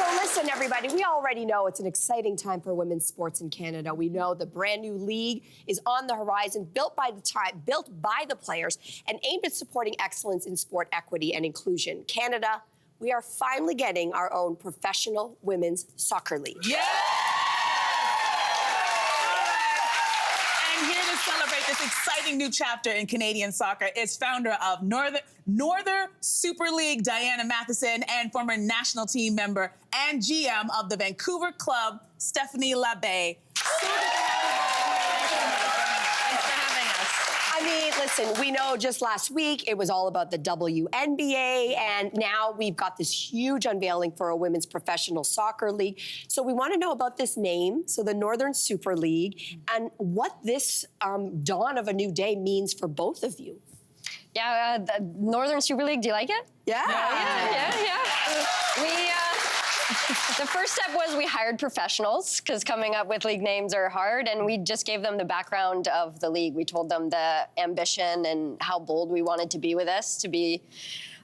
So listen, everybody, we already know it's an exciting time for women's sports in Canada. We know the brand new league is on the horizon, built by the players, and aimed at supporting excellence in sport equity and inclusion. Canada, we are finally getting our own professional women's soccer league. Yeah! And here to celebrate this exciting new chapter in Canadian soccer is founder of Northern Super League, Diana Matheson, and former national team member and GM of the Vancouver club, Steph Labbé. I mean, listen, we know just last week it was all about the WNBA, and now we've got this huge unveiling for a women's professional soccer league. So we want to know about this name, so the Northern Super League, and what this dawn of a new day means for both of you. Yeah, the Northern Super League, do you like it? Yeah. The first step was we hired professionals, because coming up with league names are hard, and we just gave them the background of the league. We told them the ambition and how bold we wanted to be with this, to be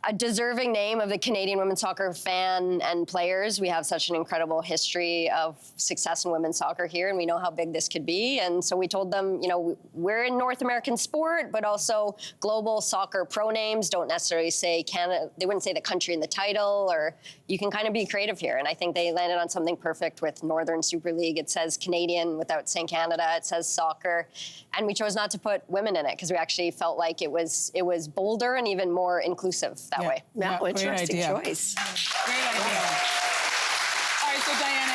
a deserving name of the Canadian women's soccer fan and players. We have such an incredible history of success in women's soccer here, and we know how big this could be. And so we told them, you know, we're in North American sport, but also global soccer pro names don't necessarily say Canada. They wouldn't say the country in the title, or you can kind of be creative here. And I think they landed on something perfect with Northern Super League. It says Canadian without saying Canada. It says soccer. And we chose not to put women in it because we actually felt like it was bolder and even more inclusive that way. Yeah, interesting choice. Great idea. All right, so Diana,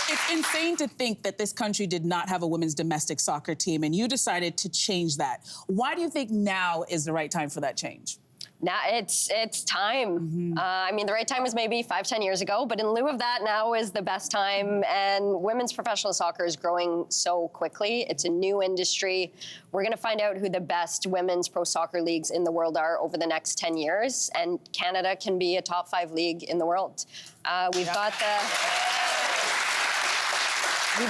it's insane to think that this country did not have a women's domestic soccer team, and you decided to change that. Why do you think now is the right time for that change? Now it's time. I mean, the right time was maybe 5-10 years ago, but in lieu of that, now is the best time. And women's professional soccer is growing so quickly. It's a new industry. We're going to find out who the best women's pro soccer leagues in the world are over the next 10 years. And Canada can be a top 5 league in the world. We've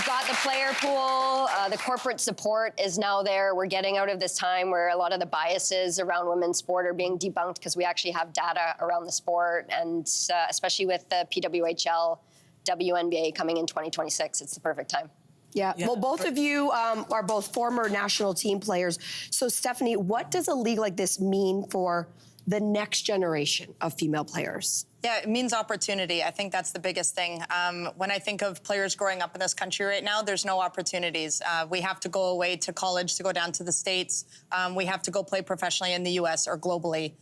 got the player pool, the corporate support is now there. We're getting out of this time where a lot of the biases around women's sport are being debunked because we actually have data around the sport, and especially with the PWHL, WNBA coming in 2026, it's the perfect time. Yeah. Well, both of you are both former national team players. So, Stephanie, what does a league like this mean for the next generation of female players? Yeah, it means opportunity. I think that's the biggest thing. When I think of players growing up in this country right now, there's no opportunities. We have to go away to college to go down to the States. We have to go play professionally in the US or globally.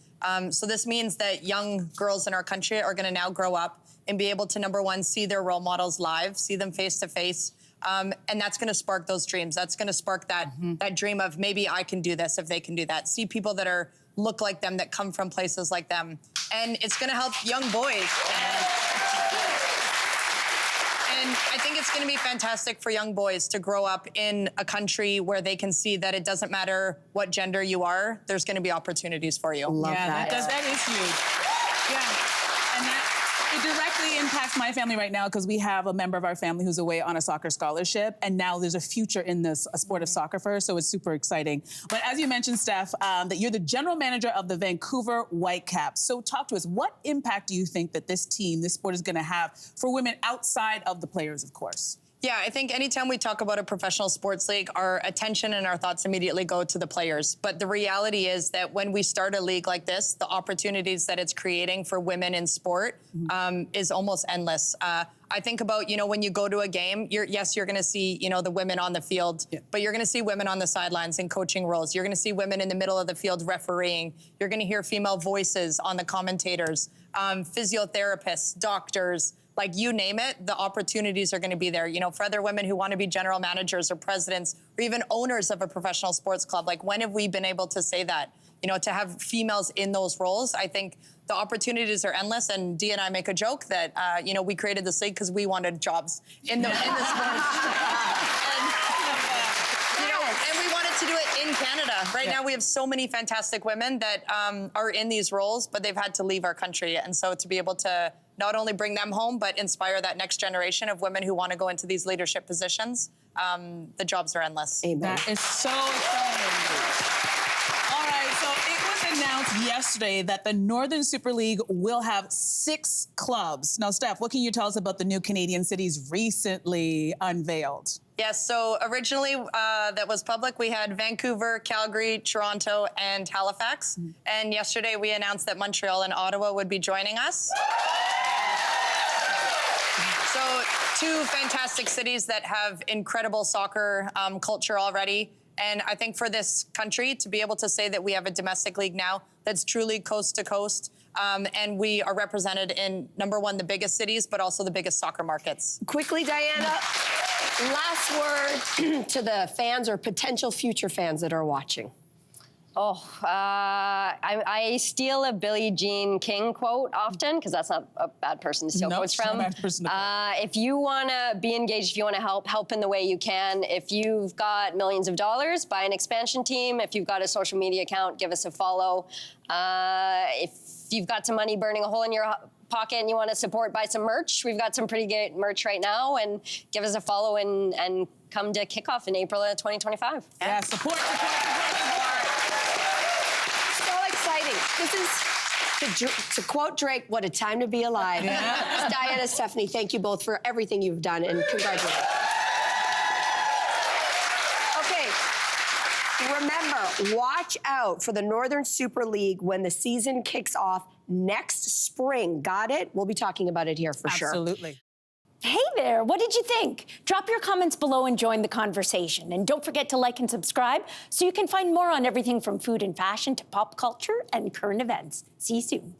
So this means that young girls in our country are going to now grow up and be able to, number one, see their role models live, see them face to face. And that's going to spark those dreams. That's going to spark that dream of maybe I can do this if they can do that. See people that look like them, that come from places like them. And it's going to help young boys. And I think it's going to be fantastic for young boys to grow up in a country where they can see that it doesn't matter what gender you are, there's going to be opportunities for you. Love that. That is huge. Yeah. And it directly impacts my family right now because we have a member of our family who's away on a soccer scholarship, and now there's a future in this sport of soccer for her, so it's super exciting. But as you mentioned, Steph, that you're the general manager of the Vancouver Whitecaps. So talk to us. What impact do you think that this team, this sport is going to have for women outside of the players, of course? Yeah, I think anytime we talk about a professional sports league, our attention and our thoughts immediately go to the players. But the reality is that when we start a league like this, the opportunities that it's creating for women in sport is almost endless. I think about, when you go to a game, you're going to see, the women on the field, but you're going to see women on the sidelines in coaching roles. You're going to see women in the middle of the field refereeing. You're going to hear female voices on the commentators, physiotherapists, doctors, like you name it, the opportunities are going to be there. For other women who want to be general managers or presidents or even owners of a professional sports club, like when have we been able to say that? To have females in those roles, I think the opportunities are endless. And Dee and I make a joke that, we created this league because we wanted jobs in the sport. And we wanted to do it in Canada. Right now, we have so many fantastic women that are in these roles, but they've had to leave our country. And so to be able to not only bring them home, but inspire that next generation of women who want to go into these leadership positions, the jobs are endless. Amen. That is so exciting. All right, so it was announced announced yesterday that the Northern Super League will have 6 clubs. Now, Steph, what can you tell us about the new Canadian cities recently unveiled? Yes, so originally that was public. We had Vancouver, Calgary, Toronto, and Halifax. And yesterday we announced that Montreal and Ottawa would be joining us. So 2 fantastic cities that have incredible soccer culture already. And I think for this country to be able to say that we have a domestic league now that's truly coast to coast, and we are represented in, number one, the biggest cities, but also the biggest soccer markets. Quickly, Diana, last word to the fans or potential future fans that are watching. I steal a Billie Jean King quote often, because that's not a bad person to steal quotes from. If you want to be engaged, if you want to help in the way you can. If you've got millions of dollars, buy an expansion team. If you've got a social media account, give us a follow. If you've got some money burning a hole in your pocket and you want to support, buy some merch. We've got some pretty good merch right now, and give us a follow and come to kickoff in April of 2025. Yeah, support. This is, to quote Drake, what a time to be alive. Yeah. Diana, Stephanie, thank you both for everything you've done, and congratulations. Okay, remember, watch out for the Northern Super League when the season kicks off next spring. Got it? We'll be talking about it here for sure. Absolutely. Hey there, what did you think? Drop your comments below and join the conversation. And don't forget to like and subscribe so you can find more on everything from food and fashion to pop culture and current events. See you soon.